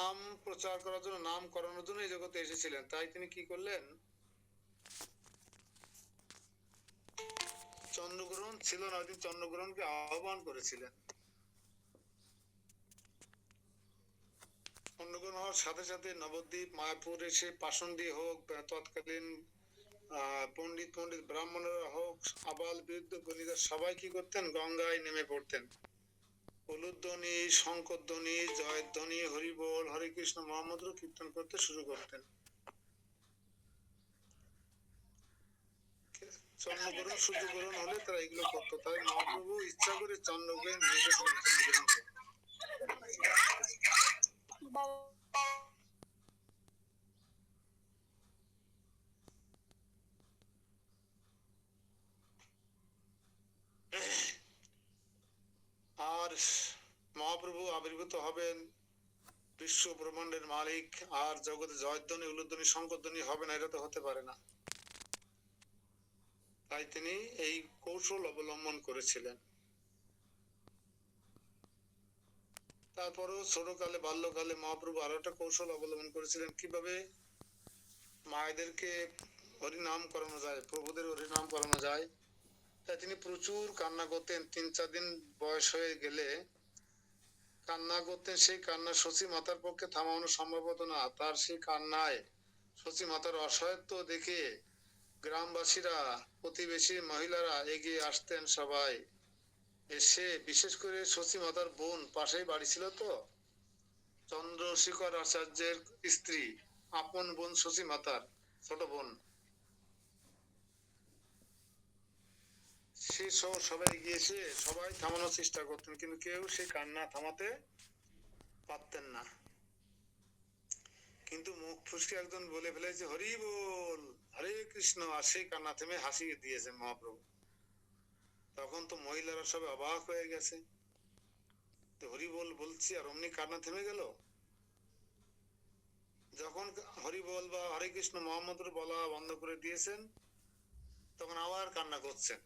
নাম প্রচার করার জন্য, নাম করানোর জন্য এই জগতে এসেছিলেন। তাই তিনি কি করলেন, চন্দ্রগ্রহণ ছিল না, তিনি চন্দ্রগ্রহণকে আহ্বান করেছিলেন। চন্দ্রগ্রহণ হওয়ার সাথে সাথে নবদ্বীপ, মায়াপুর এসে পাষণ্ডী হোক, তৎকালীন পণ্ডিত ব্রাহ্মণরা হোক, আবাল বৃদ্ধ বনিতা সবাই কি করতেন, গঙ্গায় নেমে পড়তেন। উলুধ্বনি, শঙ্করধ্বনি, জয়ধ্বনি, হরিবোল, হরে কৃষ্ণ মহামন্ত্র কীর্তন করতে শুরু করতেন। চন্দ্রগ্রহণ, সূর্যগ্রহণ হলে তারা এগুলো করতো। তাই মহাপ্রভু ইচ্ছা করে চন্দ্রকে নিয়ে এসেছিলেন চন্দ্রগ্রহণকে। আর মহাপ্রভু আবির্ভূত হবেন, বিশ্ব ব্রহ্মাণ্ডের মালিক, আর জগতে জয়ধ্বনি, উলুধ্বনি, শঙ্করধ্বনি হবে না, এটা তো হতে পারে না। তাই তিনি এই কৌশল অবলম্বন করেছিলেন। তারপরও ছোটকালে, বাল্যকালে মহাপ্রভু আরো একটা কৌশল অবলম্বন করেছিলেন, কিভাবে মায়েদেরকে হরিনাম করানো যায়, প্রভুদের হরিনাম করানো যায়। তাই তিনি প্রচুর কান্না করতেন। 3-4 দিন বয়স হয়ে গেলে কান্না করতেন। সেই কান্না শচী মাতার পক্ষে থামানো সম্ভব হতো না। তার সেই কান্নায় শচী মাতার অসহায়ত্ব দেখে গ্রামবাসীরা, প্রতিবেশী মহিলারা এগিয়ে আসতেন সবাই। এসে বিশেষ করে শচী মাতার বোন, পাশেই বাড়ি ছিল তো, চন্দ্রশেখর আচার্যের স্ত্রী, আপন বোন শচী মাতার ছোট বোন, সে সহ সবাই গিয়েছে, সবাই থামানোর চেষ্টা করতেন, কিন্তু কেউ সেই কান্না থামাতে পারতেন না। কিন্তু মুখ ফুসকে একজন বলে ফেলেছে, হরি বল, হরে কৃষ্ণ, আর সেই কান্না থেমে হাসি দিয়েছেন মহাপ্রভু। তখন তো মহিলারা সব অবাক হয়ে গেছে, হরি বল বলছি আর অমনি কান্না থেমে গেল। যখন হরি বল বা হরে কৃষ্ণ মহামন্ত্র বলা বন্ধ করে দিয়েছেন, তখন আবার কান্না করছেন।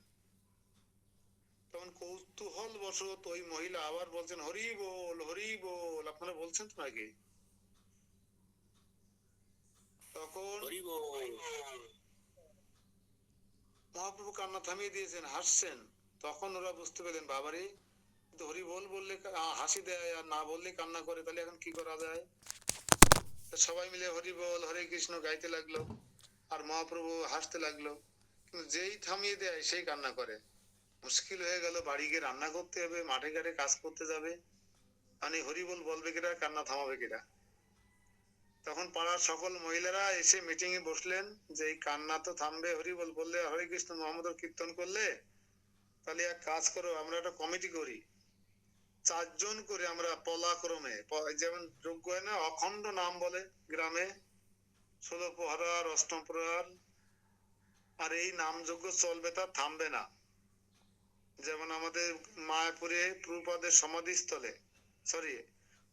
তখন কৌতূহল বশত ওই মহিলা আবার বলছেন, হরি বল, হরি বল। আপনারা বলছেন তো নাকি? তখন মহাপ্রভু কান্না থামিয়ে দিয়েছেন, হাসছেন। তখন ওরা বুঝতে পেলেন, বাবারে, হরি বল বললে হাসি দেয়, আর না বললে কান্না করে, তাহলে এখন কি করা যায়? সবাই মিলে হরি বল, হরে কৃষ্ণ গাইতে লাগলো, আর মহাপ্রভু হাসতে লাগলো। কিন্তু যেই থামিয়ে দেয় সেই কান্না করে। মুশকিল হয়ে গেল, বাড়ি গিয়ে রান্না করতে হবে, মাঠে ঘাটে কাজ করতে যাবে, মানে হরি বল বলবে কিনা, কান্না থামাবে কিনা। তখন পাড়ার সকল মহিলারা এসে মিটিং এ বসলেন, যে এই কান্না তো থামবে হরি বল বললে, হরে কৃষ্ণ মহামন্ত্র কীর্তন করলে। তাহলে এক কাজ করো, আমরা একটা কমিটি করি, 4 জন করে আমরা পলাক্রমে, যেমন যোগ্য হয় না, অখণ্ড নাম বলে গ্রামে, 16 প্রহরার, অষ্টম প্রহরার, আর এই নামযজ্ঞ চলবে, তার থামবে না। যেমন আমাদের মায়াপুরে প্রভুপাদের সমাধিস্থলে, সরি,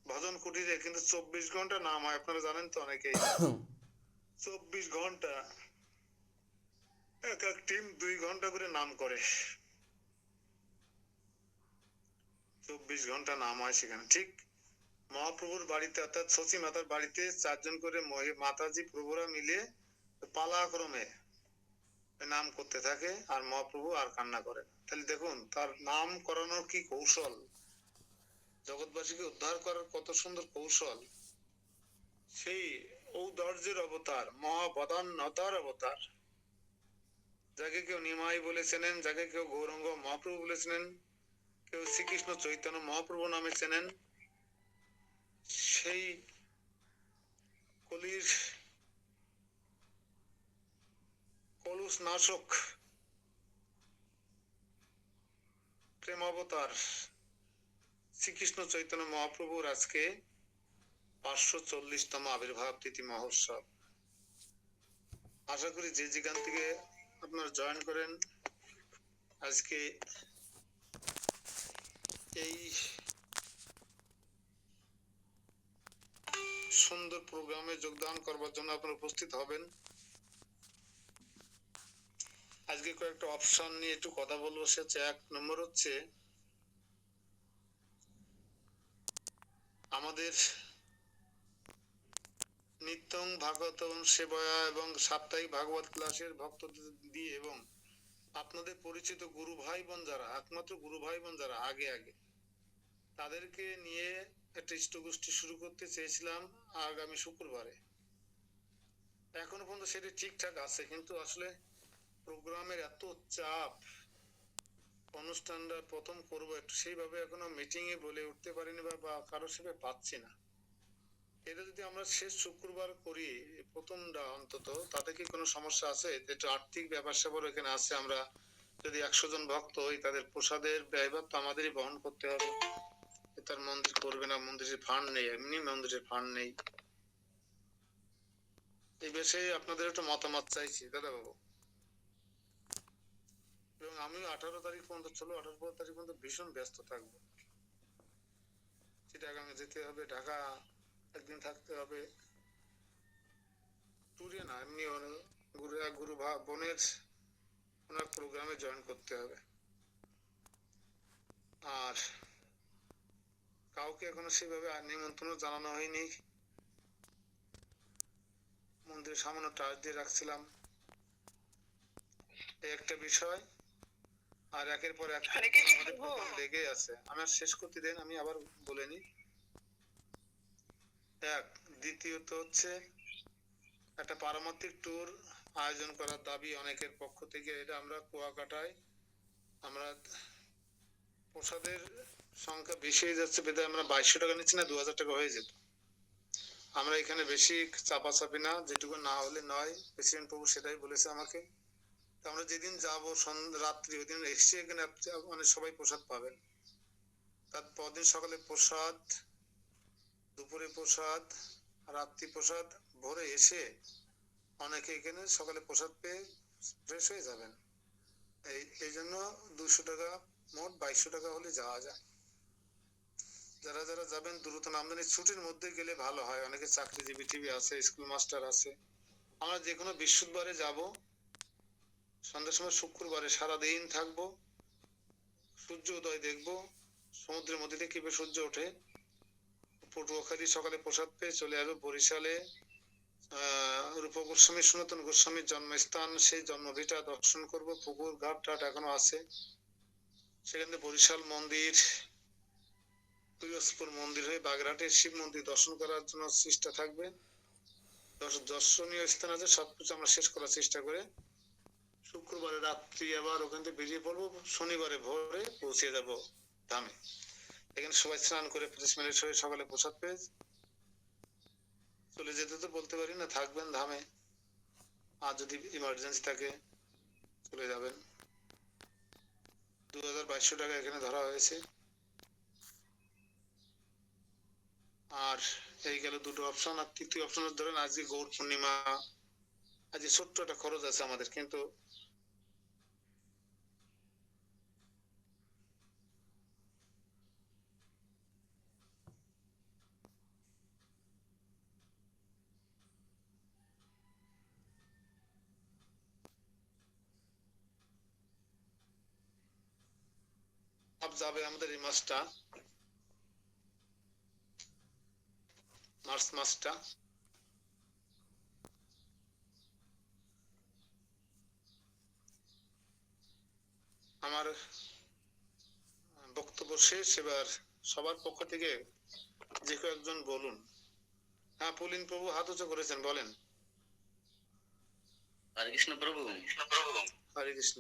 ভজন কুটিরে কিন্তু 24 ঘন্টা নাম হয়, আপনারা জানেন তো অনেকেই। 24 ঘন্টা এক এক টিম 2 ঘন্টা করে নাম করে, 24 ঘন্টা নাম হয় সেখানে। ঠিক মহাপ্রভুর বাড়িতে, অর্থাৎ শচী মাতার বাড়িতে 4 জন করে মাতাজি প্রভুরা মিলে পালাক্রমে নাম করতে থাকে, আর মহাপ্রভু আর কান্না করে। তাহলে দেখুন তার নাম করানোর কি কৌশল, জগৎবাসীকে উদ্ধার করার কত সুন্দর কৌশল। সেই ঔদার্যের অবতার, মহাবদান্যতার অবতার, যাকে কেউ নিমাই বলে চেনেন, যাকে কেউ গৌরাঙ্গ মহাপ্রভু বলে চেনেন, কেউ শ্রীকৃষ্ণ চৈতন্য মহাপ্রভু নামে চেনেন, সেই কলির কলুষ নাশক প্রেম অবতার শ্রীকৃষ্ণ চৈতন্য মহাপ্রভুর আজকে 540তম আবির্ভাব তিথি মহোৎসব। আশা করি যে যেখান থেকে আপনারা জয়েন করেন, আজকে এই সুন্দর প্রোগ্রামে যোগদান করবার জন্য আপনারা উপস্থিত হবেন। আজকে কয়েকটা অপশন নিয়ে একটু কথা বলবো। সে হচ্ছে, 1 নম্বর হচ্ছে আমাদের নিত্যং ভাগবতং সেবয়া এবং সাপ্তাহিক ভাগবত ক্লাসের ভক্তদের দিয়ে এবং আপনাদের পরিচিত গুরু ভাই বোন যারা, একমাত্র গুরু ভাই বোন যারা আগে আগে, তাদেরকে নিয়ে একটা ইষ্টগোষ্ঠী শুরু করতে চেয়েছিলাম আগামী শুক্রবারে। এখনো পর্যন্ত সেটি ঠিকঠাক আছে, কিন্তু আসলে প্রোগ্রামের এত চাপ, অনুষ্ঠানটা প্রথম করবো একটু সেইভাবে এখনো মিটিং এ বলে উঠতে পারিনি বা কারোর সাথে পাচ্ছি না। এটা যদি আমরা শেষ শুক্রবার করি প্রথমটা অন্তত, তাতে কি কোনো সমস্যা আছে? একটু আর্থিক ব্যাপার স্যাপার এখানে আছে, আমরা যদি 100 জন ভক্ত হই তাদের প্রসাদের ব্যয়ভার তো আমাদেরই বহন করতে হবে। তার মন্দির করবে না, মন্দিরের ফান্ড নেই, এমনি মন্দিরের ফান্ড নেই। এই বিষয়ে আপনাদের একটু মতামত চাইছি দাদা বাবু। এবং আমি 18 তারিখ পর্যন্ত, 18 তারিখ পর্যন্ত ভীষণ ব্যস্ত থাকবো। চিটাগাঙে যেতে হবে, ঢাকা একদিন থাকতে হবে, ট্যুরে না এমনি গুরু বোনের ওনার প্রোগ্রামে জয়েন করতে হবে। আর কাউকে এখনো সেভাবে নিমন্ত্রণ জানানো হয়নি। মন্দিরে সামান্য টাচ দিয়ে রাখছিলাম, এই একটা বিষয়। আর একের পর এক আমাদের প্রোগ্রাম লেগে আছে। আমি আর শেষ করতে দেন, আমি আবার বলে নি। এক, দ্বিতীয়ত হচ্ছে একটা পারমাত্মিক ট্যুর আয়োজন করার দাবি অনেকের পক্ষ থেকে। এটা আমরা কুয়াকাটায়, আমরা প্রসাদের সংখ্যা বেশি হয়ে যাচ্ছে বেদে আমরা 2200 টাকা নিচ্ছি না, 2000 টাকা হয়ে যেত। আমরা এখানে বেশি চাপাচাপি না, যেটুকু না হলে নয়, প্রেসিডেন্ট প্রভু সেটাই বলেছে আমাকে। আমরা যেদিন যাবো রাত্রি, ওই দিন এসে এখানে মানে সবাই প্রসাদ পাবেন। তার পরদিন সকালে প্রসাদ, দুপুরে প্রসাদ, রাত্রি প্রসাদ, ভোরে এসে অনেকে এখানে সকালে প্রসাদ পেয়ে ফ্রেশ হয়ে যাবেন। এই জন্য 200 টাকা, মোট 2200 টাকা হলে যাওয়া যায়। যারা যারা যাবেন দ্রুত নামদানি, ছুটির মধ্যে গেলে ভালো হয়। অনেকে চাকরিজীবী টিভি আছে, স্কুল মাস্টার আছে। আমরা যে কোনো বৃহস্পতিবারে যাব, সন্ধ্যার সময় শুক্রবারে সারাদিন থাকবো, সূর্য উদয় দেখবো, সমুদ্রের মধ্যে দিয়ে কিভাবে সূর্য ওঠে। পটুয়াখালী সকালে প্রসাদ পেয়ে চলে আসবো বরিশালে, রূপ গোস্বামী সনাতন গোস্বামীর জন্মস্থান, সেই জন্মভিটা দর্শন করব। পুকুর ঘাট টাট এখনো আছে, সেখানে বরিশাল মন্দির, পিরোজপুর মন্দির হয়ে বাগেরহাটের শিব মন্দির দর্শন করার জন্য চেষ্টা থাকবে। দর্শনীয় স্থান আছে, সবকিছু আমরা শেষ করার চেষ্টা করে শুক্রবারে রাত্রি আবার ওখান থেকে বেরিয়ে পড়বো। শনিবারে ভোরে পৌঁছে যাব ধামে। এখানে সবাই স্নান করে 25 মিনিট হয়ে সকালে প্রসাদ পেয়ে চলে যেতে তো বলতে পারি না, থাকবেন ধামে। আর যদি ইমার্জেন্সি থাকে চলে যাবেন। 2200 টাকা এখানে ধরা হয়েছে। আর এই গেল দুটো অপশন। আর তৃতীয় অপশন ধরেন আজকে গৌর পূর্ণিমা, আজকে ছোট্ট একটা খরচ আছে আমাদের, কিন্তু যাবে আমাদের এই মাসটা, মার্চ মাসটা। আমার বক্তব্য শেষ। এবার সবার পক্ষ থেকে যে কেউ একজন বলুন। হ্যাঁ, পুলিন প্রভু হাত উঁচু করেছেন, বলেন। হরে কৃষ্ণ প্রভু। হরে কৃষ্ণ।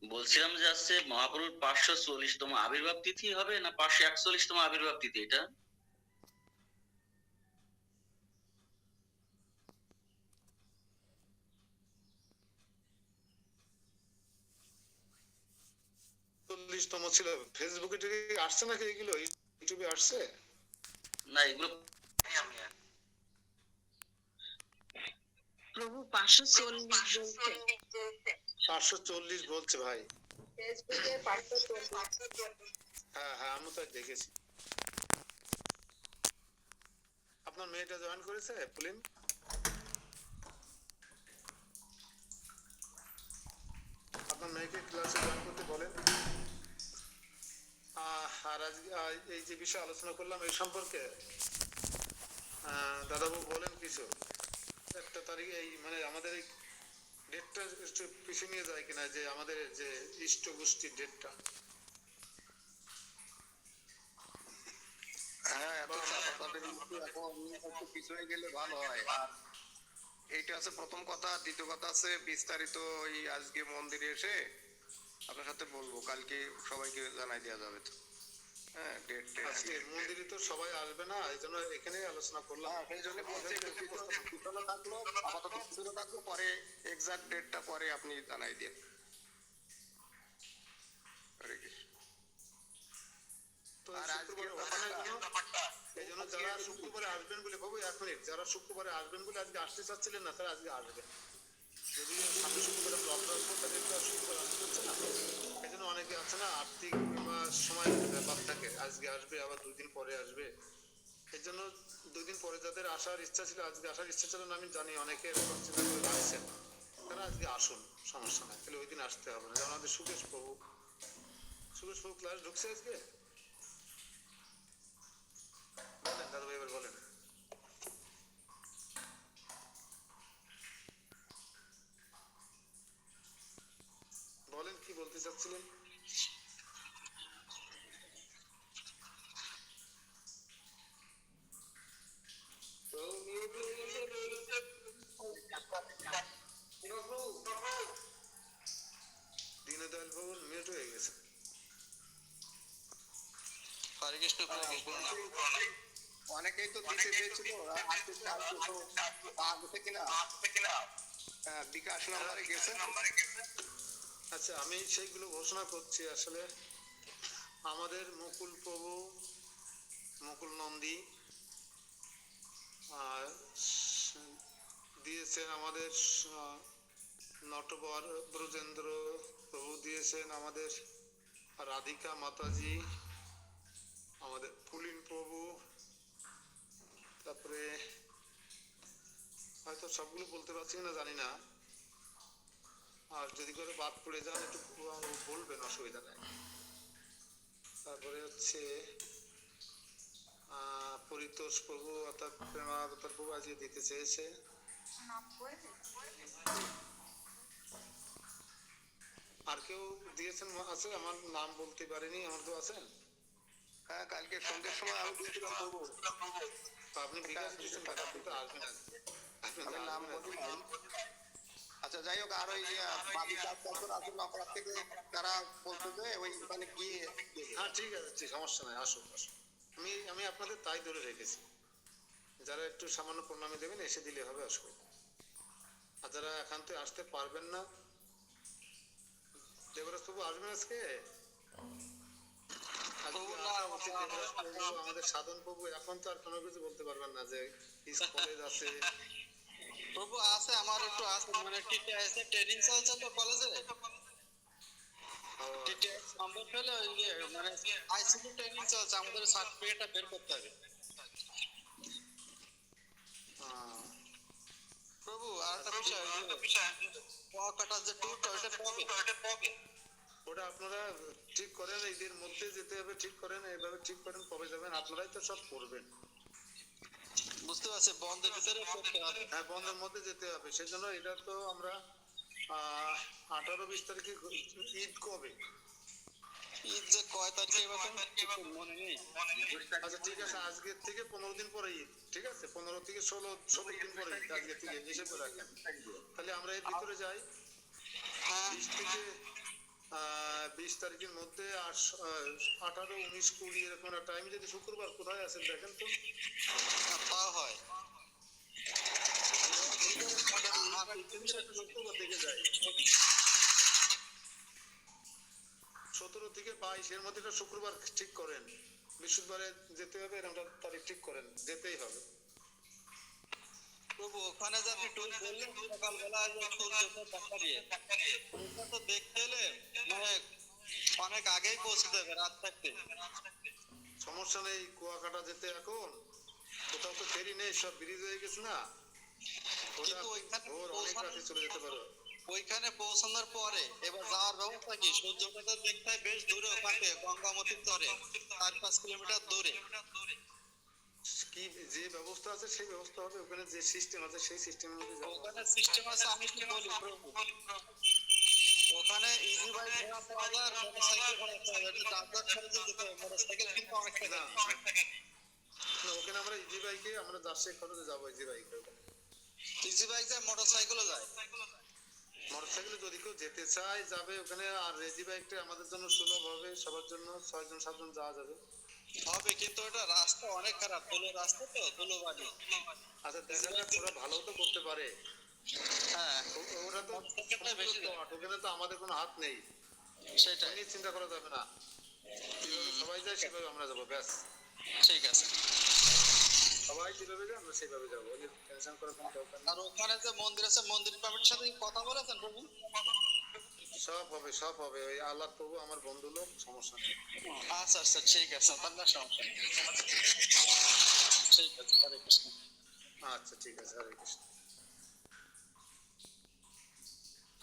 বলছিলাম যে আজকে মহাপ্রভুর 540তম আবির্ভাব তিথি হবে না 541তম আবির্ভাব তিথি? এটা 40তম ছিল। ফেসবুকে আসছে নাকি এগুলো? ইউটিউবে আসছে না, এগুলো প্রভু 540 বলছে। 540 বলছে ভাই ফেসবুকে। 540। হ্যাঁ হ্যাঁ, আমি তো দেখেছি। আপনার মেয়েটা জয়েন করেছে পুলিন? আপনার মেয়েকে ক্লাসে জয়েন করতে বলেন। আর আজকে এই যে বিষয়ে আলোচনা করলাম এই সম্পর্কে দাদাবাবু বলেন কিছু, একটা তারিখে এই মানে আমাদের এই ডেটটা একটু পিছিয়ে নিয়ে যায় কিনা, যে আমাদের যে ইষ্ট গোষ্ঠীর ডেটটা। হ্যাঁ, এত চাপাচাপি এখন একটু পিছনে গেলে ভালো হয়। আর এইটা আছে প্রথম কথা। দ্বিতীয় কথা আছে বিস্তারিত ওই আজকে মন্দিরে এসে আপনার সাথে বলবো, কালকে সবাইকে জানাই দেওয়া যাবে তো। হ্যাঁ, ডেট আজকে মন্দিরে তো সবাই আসবে না, এই জন্য এখানেই আলোচনা করলাম। হ্যাঁ, সেই জন্য বলছি একটু পিছনে থাকলো, আপাতত পিছনে থাকলো, পরে এক্সাক্ট ডেটটা পরে আপনি জানাই দিন। হরে কৃষ্ণ। তো আর আজকে শুক্রবারে ওখানে এই জন্য যারা শুক্রবারে আসবেন বলে, বাবু এক মিনিট, যারা শুক্রবারে আসবেন বলে আজকে আসতে চাচ্ছিলেন না, তারা আজকে আসবেন। যদি সামনে শুক্রবারে আমরা অফার রাখবো, তাহলে তো আর শুক্রবার আসতে হচ্ছে না। এই জন্য অনেকে আছে না, আর্থিক বা সময় ব্যাপার থাকে, আজকে আসবে আবার 2 দিন পরে আসবে। এই জন্য 2 দিন পরে যাদের আসার ইচ্ছা ছিল, আজকে আসার ইচ্ছা ছিল না, আমি জানি অনেকে এরকম চিন্তা করে রাখছেন, তারা আজকে আসুন, সমস্যা নাই, তাহলে ওই দিন আসতে হবে না। যেমন আমাদের সুকেশ প্রভু ক্লাস ঢুকছে আজকে। বলেন দাদা ভাই, এবার বলেন। বলেন কি বলতে চাচ্ছিলেন। দীনদয়াল বাবুর মিউট হয়ে গেছে। হরে কৃষ্ণ। অনেকেই তো দিতে চেয়েছিল, আজকে কালকে তো আগে থেকে না বিকাশ নাম্বারে গেছে। আচ্ছা, আমি সেইগুলো ঘোষণা করছি। আসলে আমাদের মুকুল প্রভু, মুকুল নন্দী দিয়েছেন, আমাদের নটবর ব্রজেন্দ্র প্রভু দিয়েছেন, আমাদের রাধিকা মাতাজি, আমাদের পুলিন প্রভু, তারপরে হয়তো সবগুলো বলতে পারছি না, জানি না। আর যদি করে বাদ পড়ে যান একটু বলবেন, অসুবিধা নেই। তারপরে হচ্ছে পরিতোষ প্রভু অর্থাৎ প্রেমাবতার প্রভু আজকে দিতে চেয়েছে। আর কেউ দিয়েছেন আছে, আমার নাম বলতে পারিনি, আমার কেউ আছেন? হ্যাঁ, কালকে সন্ধ্যের সময় আমি দিয়েছিলাম প্রভু। আপনি বিকাশ দিয়েছেন, আপনি তো আসবেন না। আমি নাম বলি নাই। আচ্ছা, যাই হোক, আর ওই বাকি 4 বছর আসুন অপরাধ থেকে তারা বলতো যে ওইখানে গিয়ে হ্যাঁ ঠিক আছে, ঠিক, সমস্যা নাই, আসুন আসুন। আমি আপনাদের তাই ধরে রেখেছি, যারা একটু সামান্য প্রণামী দেবেন এসে দিলে হবে, অসুবিধা। আর যারা একান্ত আসতে পারবেন না, দেবরাজ প্রভু আসবেন আজকে। আমাদের সাধন প্রভু এখন তো আর কোনো কিছু বলতে পারবেন না, যে কলেজ আছে। প্রভু আছে, আমার একটু আছে, মানে টিটিআইএস এর ট্রেনিং চলছে তো কলেজে। টিটিআইএস কমপ্লিট হলে ওই মানে আইসিটি ট্রেনিং চলছে, আমাদের সার্টিফিকেটটা বের করতে হবে। প্রভু আর একটা বিষয়, কুয়াকাটার যে ট্যুরটা ওটা কবে? ওটা আপনারা ঠিক করেন, ঈদের মধ্যে যেতে হবে, ঠিক করেন, এইভাবে ঠিক করেন কবে যাবেন, আপনারাই তো সব করবেন। বুঝতে পারছি, বন্ধের ভিতরে করতে হবে। হ্যাঁ, বন্ধের মধ্যে যেতে হবে, সেজন্য এটা তো আমরা 18-20 তারিখে ঈদ কবে? ঈদ যে কয় তারিখে এবার মনে নেই। আচ্ছা ঠিক আছে, আজকের থেকে 15 দিন পরে ঈদ, ঠিক আছে, 15 থেকে 16 দিন পরে ঈদ, আজকে থেকে হিসেব করে রাখেন। তাহলে আমরা এর ভিতরে যাই। 20 থেকে 20 তারিখের মধ্যে 18, 19, 20 এরকম একটা টাইম, যদি শুক্রবার কোথায় আছেন দেখেন তো। তা হয় শুক্রবার থেকে যাই। 17 থেকে 22 এর মধ্যে একটা শুক্রবার ঠিক করেন, বৃহস্পতিবারে যেতে হবে, এরকম তারিখ ঠিক করেন, যেতেই হবে। প্রভু ওখানে যে আপনি ট্যুর বললেন সকালবেলা যে সূর্যটা দেখা দিয়ে, ওটা তো দেখতে এলে মানে অনেক আগেই পৌঁছে দেবে, রাত থাকতে। সমস্যা নেই, কুয়াকাটা যেতে এখন কোথাও তো ফেরি নেই, সব ব্রিজ হয়ে গেছে না, কিন্তু ওইখানে ভোর অনেক রাতে চলে যেতে পারো। ওইখানে পৌঁছানোর পরে এবার যাওয়ার ব্যবস্থা কি? সূর্যটা তো দেখতে হয় বেশ দূরে, ওখান থেকে গঙ্গামতির তরে 4-5 কিলোমিটার দূরে। কি যে ব্যবস্থা আছে সেই ব্যবস্থা হবে, ওখানে যে সিস্টেম আছে সেই সিস্টেমের মধ্যে যাবো। ওখানে সিস্টেম আছে, আমি কি বলি প্রভু, ওখানে ইজি বাইক ভাড়া পাওয়া যায় আর মোটরসাইকেল ভাড়া পাওয়া যায়, একটু যাতায়াত খরচে যেতে হবে, মোটরসাইকেল কিন্তু অনেক টাকা। না না, ওখানে আমরা ইজি বাইকে আমরা রাজশাহী খরচে যাবো, ইজি বাইকে ওখানে। ইজি বাইক যায়, মোটরসাইকেলও যায়। মোটরসাইকেলে যদি কেউ যেতে চায় যাবে ওখানে, আর ইজি বাইকটা আমাদের জন্য সুলভ হবে, সবার জন্য 6 জন 7 জন যাওয়া যাবে। হবে, কিন্তু ওটা রাস্তা অনেক খারাপ, ধুলো রাস্তা তো, ধুলো বালি। আচ্ছা দেখা যাক, ওরা ভালো তো করতে পারে। হ্যাঁ, ওরা তো মোটরসাইকেলটাই বেশি যায়। ওখানে তো আমাদের কোনো হাত নেই, সেটাই, নিয়ে চিন্তা করা যাবে না। যেভাবে সবাই যায় সেভাবে আমরা যাবো, ব্যাস। ঠিক আছে। সবাই যেভাবে যায় আমরা সেভাবে যাবো, টেনশন করার কোনো দরকার নেই। আর ওখানে যে মন্দির আছে, মন্দির কমিটির সাথে কি কথা বলেছেন প্রভু? সব হবে, সব হবে, ওই আল্লাহ প্রভু আমার বন্ধু লোক, সমস্যা নেই। আচ্ছা আচ্ছা, ঠিক আছে, তাহলে সমস্যা নেই। ঠিক আছে, হরে কৃষ্ণ। আচ্ছা ঠিক আছে, হরে কৃষ্ণ।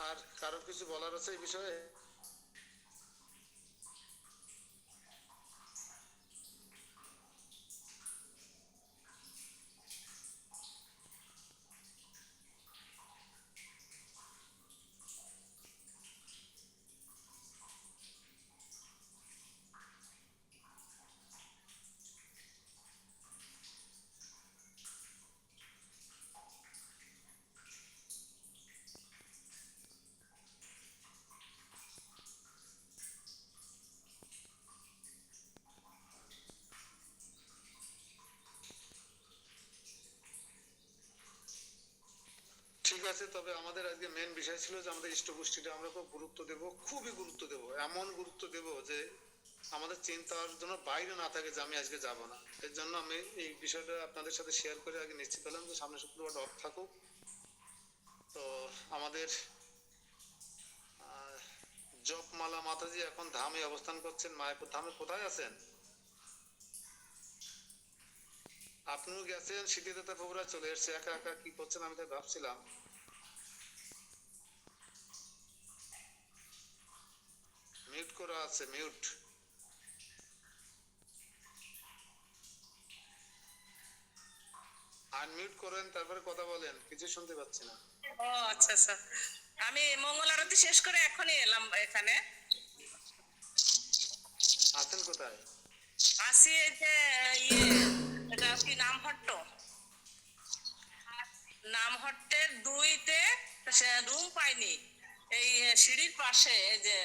আর কারো কিছু বলার আছে এই বিষয়ে? ঠিক আছে, তবে আমাদের আজকে মেন বিষয় ছিল যে আমাদের ইষ্টপুষ্টিটা আমরা খুব গুরুত্ব দেব, খুবই গুরুত্ব দেব, এমন গুরুত্ব দেব যে আমাদের চিন্তার জন্য বাইরে না থাকে যে আমি আজকে যাব না। এর জন্য আমি এই বিষয়টা আপনাদের সাথে শেয়ার করে আগে নিশ্চিত হলাম যে সামনের শুক্রবার অফ থাকুক। তো আমাদের জপমালা মাতাজি এখন ধামে অবস্থান করছেন, মায়াপুর ধামে। কোথায় আছেন? আপনিও গেছেন, সিদ্ধিদাতা প্রভুরা চলে এসছে, একা একা কি করছেন আমি তাই ভাবছিলাম। মিউট করা আছে, মিউট। আনমিউট করেন, তারপরে কথা বলেন, কিছু শুনতে পাচ্ছি না। ও আচ্ছা আচ্ছা, আমি মঙ্গল আরতি শেষ করে এখনই এলাম এখানে। আছেন কোথায়? আসি এই যে ইয়ে, এটা কি নামহট্ট, নামহট্টের 2-তে রুম পাইনি, এই সিঁড়ির পাশে এই যে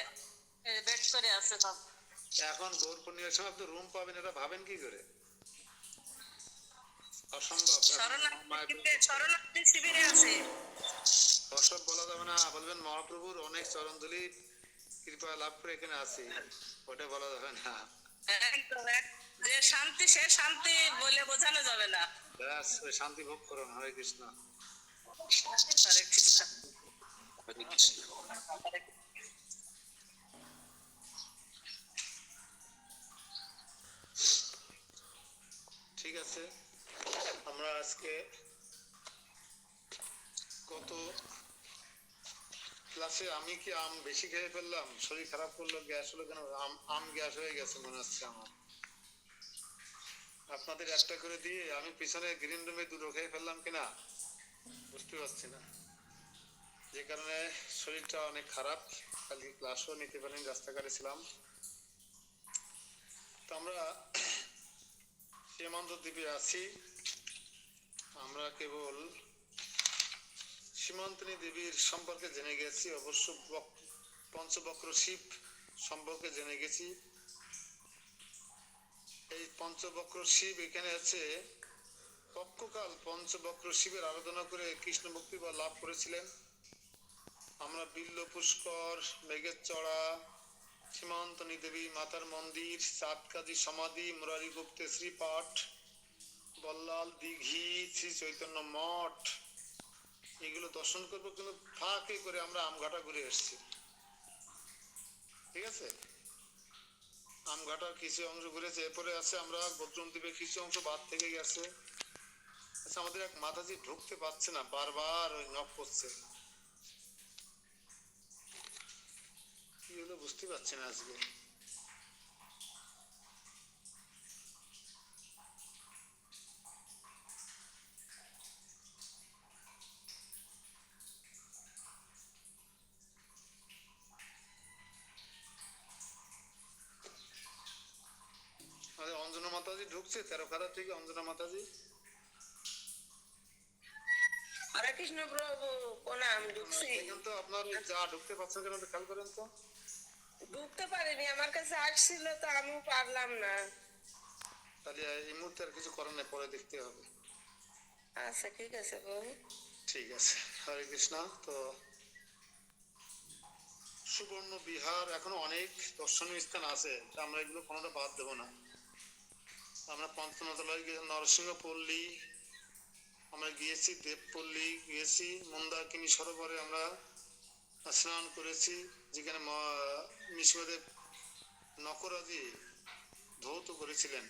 বেড করে আছে সব। এখন গৌর পূর্ণিমার সময় আপনি রুম পাবেন, এটা ভাবেন কি করে? অসম্ভব। শরণার্থী শিবিরে আছে। অসব বলা যাবে না, বলবেন মহাপ্রভুর অনেক চরণধুলি কৃপা লাভ করে এখানে আছি, ওটা বলা যাবে না। একদম, যে শান্তি সে শান্তি বলে বোঝানো যাবে না। ব্যাস, ওই শান্তি ভোগ করুন। হরে কৃষ্ণ। হরে কৃষ্ণ। হরে কৃষ্ণ। ঠিক আছে, আমরা আজকে গত ক্লাসে আমি কি আম বেশি খেয়ে ফেললাম, শরীর খারাপ করলো, গ্যাস হলো কেন? আম গ্যাস হয়ে গেছে মনে হচ্ছে আমার। আপনাদের একটা করে দিয়ে আমি পিছনে গ্রিন রুমে 2টো খেয়ে ফেললাম কিনা বুঝতে পারছি না, যে কারণে শরীরটা অনেক খারাপ। কালকে ক্লাসও নিতে পারিনি, রাস্তাঘাটে ছিলাম। তো আমরা সীমান্ত দ্বীপে আছি। আমরা কেবল সীমান্তিনী দেবীর সম্পর্কে জেনে গেছি, অবশ্য পঞ্চবক্র শিব সম্পর্কে জেনে গেছি। এই পঞ্চবক্র শিব এখানে আছে, পক্ষকাল পঞ্চবক্র শিবের আরাধনা করে কৃষ্ণ ভক্তি বা লাভ করেছিলেন। আমরা বিল্ল পুষ্কর, মেঘের চড়া, সীমান্তনী দেবী মাতার মন্দির, চাঁদকাজি সমাধি, মুরারি গুপ্তের শ্রীপাঠ, বল্লাল দিঘি, শ্রী চৈতন্য মঠ, এগুলো দর্শন করবো, কিন্তু ফাঁকে করে আমরা আমঘাটা ঘুরে এসেছি। ঠিক আছে, আমঘাটার কিছু অংশ ঘুরেছে। এরপরে আছে আমরা বদ্রম দ্বীপের কিছু অংশ বাদ থেকে গেছে। আচ্ছা, আমাদের এক মাতাজি ঢুকতে পারছে না, বারবার ওই নক করছে, কি হলো বুঝতে পারছি না আজকে। ঢুকছে 13 খাতা থেকে অঞ্জনা মাতাজি? হরে কৃষ্ণ প্রভু, প্রণাম। ঢুকছি, এখন তো আপনার ওই যা ঢুকতে পারছেন কেন একটু খেয়াল করেন তো। ঢুকতে পারিনি, আমার কাছে আসছিল তো আমিও পারলাম না। তাহলে এই মুহূর্তে আর কিছু করার নেই, পরে দেখতে হবে। আচ্ছা ঠিক আছে প্রভু। ঠিক আছে, হরে কৃষ্ণ। তো সুবর্ণ বিহার এখনো অনেক দর্শনীয় স্থান আছে, তা আমরা এগুলো কোনোটা বাদ দেবো না। আমরা পঞ্চনাথালয় গিয়েছি, নরসিংহপল্লী আমরা গিয়েছি, দেবপল্লী গিয়েছি, মন্দাকিনী সরোবরে আমরা স্নান করেছি, যেখানে নৃসিংহদেব নকরাজি ধৌত করেছিলেন।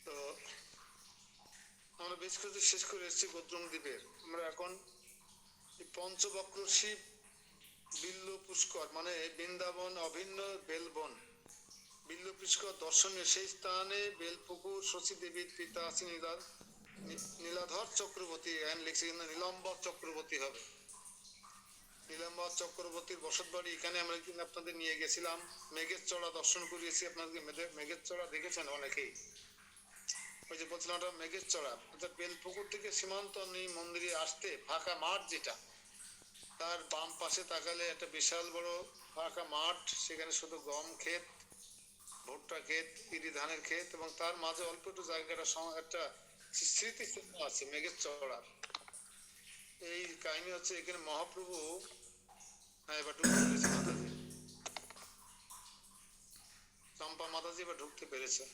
তো আমরা বেশ কিছু শেষ করে এসেছি গোদ্রম দ্বীপের। আমরা এখন এই পঞ্চবক্র শিব বিল্ল পুষ্কর মানে বৃন্দাবন অভিন্ন বেলবন বিল্ল পুষ্কর দর্শনীয় সেই স্থানে বেলপুকুর শশী দেবীর পিতা আছে নীলাধর চক্রবর্তী, লিখছে কিন্তু নীলম্বর চক্রবর্তী হবে। নীলম্বর চক্রবর্তীর বসত বাড়ি, এখানে আমরা কিন্তু আপনাদের নিয়ে গেছিলাম। মেঘের চড়া দর্শন করিয়েছি আপনাদেরকে। মেঘের চড়া দেখেছেন অনেকেই, ওই যে বলছিলাম ওটা মেঘের চড়া। অর্থাৎ বেলপুকুর থেকে সীমান্ত মন্দিরে আসতে ফাঁকা মাঠ যেটা, তার বাম পাশে তাকালে একটা বিশাল বড় ফাঁকা মাঠ, সেখানে শুধু গম ক্ষেত, ভুট্টা ক্ষেত, ইরি ধানের ক্ষেত, এবং তার মাঝে অল্প একটু জায়গাটা একটা স্মৃতিচিহ্ন আছে মেঘের চড়া। এই কাহিনী হচ্ছে এখানে মহাপ্রভু, হ্যাঁ এবার ঢুকতে পেরেছে মাতাজি, চম্পা মাতাজি এবার ঢুকতে পেরেছে।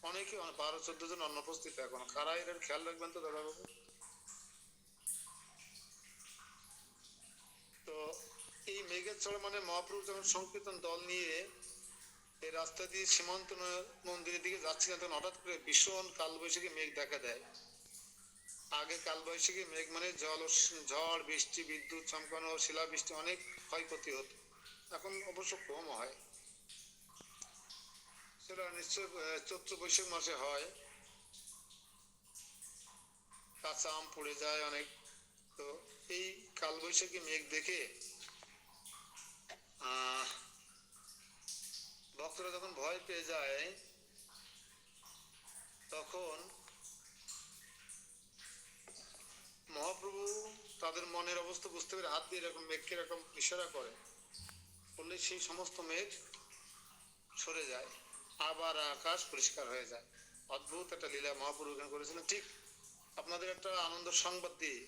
অনেকে 12-14 জন অনুপস্থিত এখন, কারা এর খেয়াল রাখবেন তো দাদাবাবু। তো এই মেঘের চড়া মানে মহাপ্রভু যখন সংকীর্তন দল নিয়ে এই রাস্তা দিয়ে সীমান্ত মন্দিরের দিকে যাচ্ছিলেন, তখন হঠাৎ করে ভীষণ কালবৈশাখী মেঘ দেখা দেয়। আগে কালবৈশাখী মেঘ মানে ঝড় বৃষ্টি, বিদ্যুৎ চমকানো, শিলাবৃষ্টি, অনেক ক্ষয়ক্ষতি হতো। এখন অবশ্য কম হয়, সেটা নিশ্চয় চৈত্র বৈশাখ মাসে হয়। কাঁচা আম পড়ে যায় অনেক। তো এই কালবৈশাখী মেঘ দেখে ভক্তরা যখন ভয় পেয়ে যায়, তখন মহাপ্রভু তাদের মনের অবস্থা বুঝতে পেরে হাত দিয়ে এরকম মেঘকে এরকম ইশারা করে, বললে সেই সমস্ত মেঘ সরে যায়, আবার আকাশ পরিষ্কার হয়ে যায়। অদ্ভুত একটা লীলা মহাপ্রভু এখানে করেছিলেন। ঠিক আপনাদের একটা আনন্দ সংবাদ দিয়ে,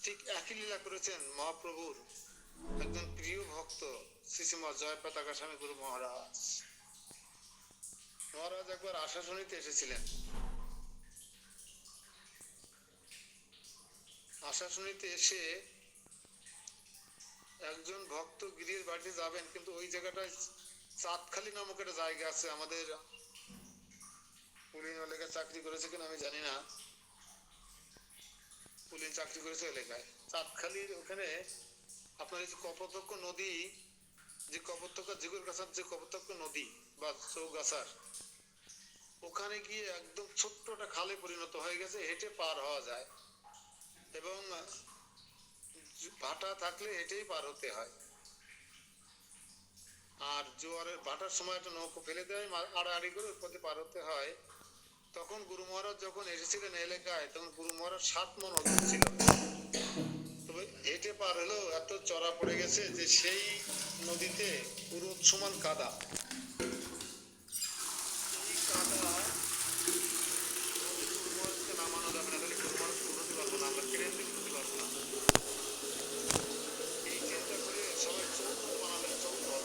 ঠিক একই লীলা করেছেন মহাপ্রভুর একজন প্রিয় ভক্ত শ্রীশ্রীমৎ জয়প্রতাকা স্বামী গুরু মহারাজ। মহারাজ একবার আশাশুনিতে এসেছিলেন। আশাশুনিতে এসে একজন ভক্ত গিরির বাড়িতে যাবেন, কিন্তু ওই জায়গাটায় চাঁদখালি নামক একটা জায়গা আছে, আমাদের পুলিন এলাকায় চাকরি করেছে কিনা আমি জানি না, পুলিন চাকরি করেছে এলাকায়। চাঁদখালির ওখানে আপনার এই যে কপোতক্ষ নদী, যে কপোতক্ষ জিগুরগাছার যে কপোতক্ষ নদী বা চৌগাছার, ওখানে গিয়ে একদম ছোট্ট একটা খালে পরিণত হয়ে গেছে, হেঁটে পার হওয়া যায়, এবং ভাটা থাকলে হেঁটেই পার হতে হয়। আর জোয়ারের ভাটার সময় একটা নৌকো ফেলে দেয়, আড়াআড়ি করে ওর পথে পার হতে হয়। তখন গুরু মহারাজ যখন এসেছিলেন এলাকায়, তখন গুরু মহারাজ 7 মণ ওজন ছিল। তবে হেঁটে পার হলেও এত চড়া পড়ে গেছে যে সেই নদীতে পুরো সমান কাদা। এই কাদা গুরু মহারাজকে নামানো যাবে না, তাহলে গুরু মহারাজ উঠতে পারবো না, আমরা ট্রেন দিয়ে উঠতে পারবো না। এই চিন্তা করে সবাই চৌধর বানালেন। চৌধর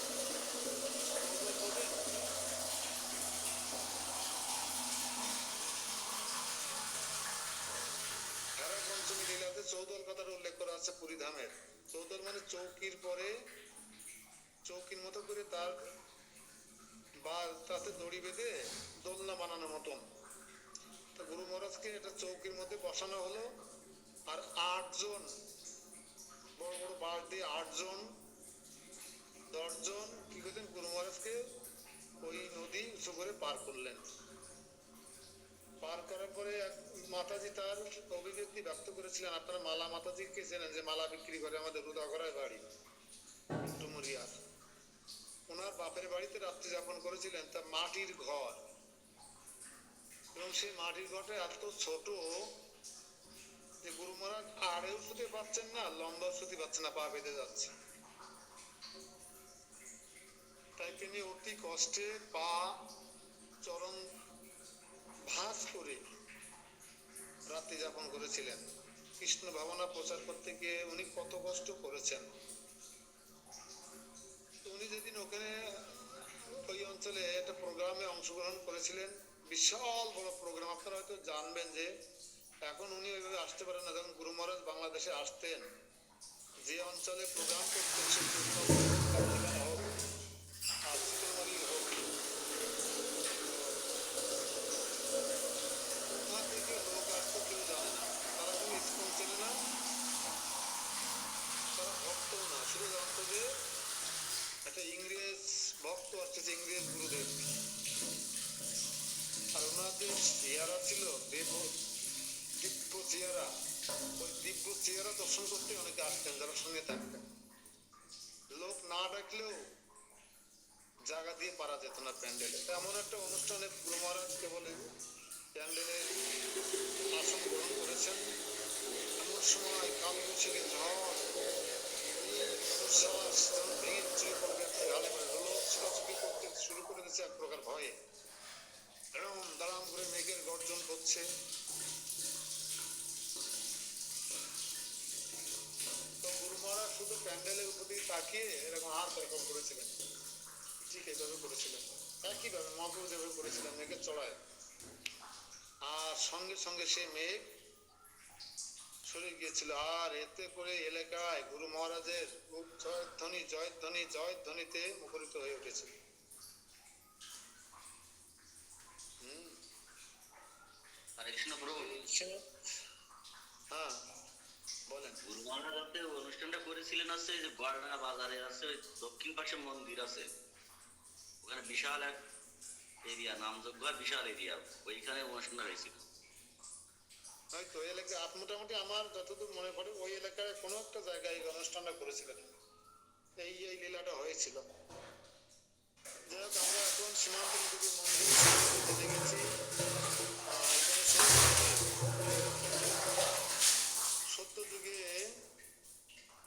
পঞ্চমী লীলাতে চৌদল কথার উল্লেখ করা আছে পুরী ধামের। চৌদল মানে চৌকির পরে চৌকির মতো করে তার বা তাতে দড়ি বেঁধে দোলনা বানানোর মতন। তা গুরু মহারাজকে এটা চৌকির মধ্যে বসানো হলো, আর 8 জন বড় বড় বাঁশ দিয়ে 8 জন 10 জন কি করতেন, গুরু মহারাজকে ওই নদী উঁচু করে পার করলেন। পার করার পরে মাতাজি তার অভিব্যক্তি ব্যক্ত করেছিলেন। আপনারা মালা মাতাজিকে চেনেন, যে মালা বিক্রি করে আমাদের রুদাগড়ায় বাড়ি ডুমুরিয়ার। ওনার বাপের বাড়িতে রাত্রি যাপন করেছিলেন, তা মাটির ঘর, এবং সেই মাটির ঘরটা এত ছোট যে গুরু মহারাজ আড়েও শুতে পাচ্ছেন না, লম্বাও শুতে পাচ্ছেন না, পা বেঁধে যাচ্ছে। তাই তিনি অতি কষ্টে পা চরণ ভাঁজ করে রাত্রি যাপন করেছিলেন। কৃষ্ণ ভাবনা প্রচার করতে গিয়ে উনি কত কষ্ট করেছেন। তো উনি যেদিন ওখানে ওই অঞ্চলে একটা প্রোগ্রামে অংশগ্রহণ করেছিলেন, বিশাল বড় প্রোগ্রাম, আপনারা হয়তো জানবেন যে এখন উনি ওইভাবে আসতে পারেন না। যখন গুরু মহারাজ বাংলাদেশে আসতেন, যে অঞ্চলে প্রোগ্রাম করতেন, সে হোক আর চিতরমারি হোক, ওখান থেকে লোক আসতো, কেউ জানে না, তারা কোনো ইসকন চেনে না, তারা ভক্ত না, শুধু জানতো যে একটা ইংরেজ ভক্ত আসতেছে, ইংরেজ গুরুদেব। আর ওনার যে চেহারা ছিল দিব্য চেহারা, ওই দিব্য চেহারা দর্শন করতে অনেকে আসতেন যারা সঙ্গে থাকতেন। লোক না ডাকলেও জায়গা দিয়ে পারা যেত না প্যান্ডেলে। এমন একটা অনুষ্ঠানে গুরু মহারাজ কেবল প্যান্ডেলের আসন গ্রহণ করেছেন। এমন সময় কালবৈশাখী ঝড়, জনশ্বাস যেন ভেঙে চুরি করবে, গালে লোক ছোটাছুটি করতে শুরু করে দিচ্ছে এক প্রকার ভয়ে। এরকম দাঁড়াম করে মেঘের গর্জন করছে। তো গুরু মহারাজ শুধু প্যান্ডেলের প্রতি তাকিয়ে এরকম হাত এরকম করেছিলেন, ঠিক এইভাবে করেছিলেন, একইভাবে মহাপ্রভু যেভাবে করেছিলেন মেঘের চড়ায়। আর সঙ্গে সঙ্গে সে মেঘ সরে গিয়েছিল। আর এতে করে এলাকায় গুরু মহারাজের জয়ধ্বনি জয়ধ্বনি জয়ধ্বনিতে মুখরিত হয়ে উঠেছিল। হরে কৃষ্ণ প্রভু। হ্যাঁ বলেন। গুরু মহারাজ আছে অনুষ্ঠানটা করেছিলেন হচ্ছে যে গড়ডাঙ্গা বাজারে আছে, ওই দক্ষিণ পাশে মন্দির আছে, ওখানে বিশাল এক এরিয়া, নামযোগ্য বিশাল এরিয়া, ওইখানে অনুষ্ঠানটা হয়েছিল। হয়তো এলাকায় মোটামুটি আমার যতদূর মনে পড়ে ওই এলাকায় কোনো একটা জায়গায় এই অনুষ্ঠানটা করেছিলেন, এই এই লীলাটা হয়েছিল। যাই হোক, আমরা এখন সীমান্তনী দেবী মন্দিরে চলে গেছি। সত্য যুগে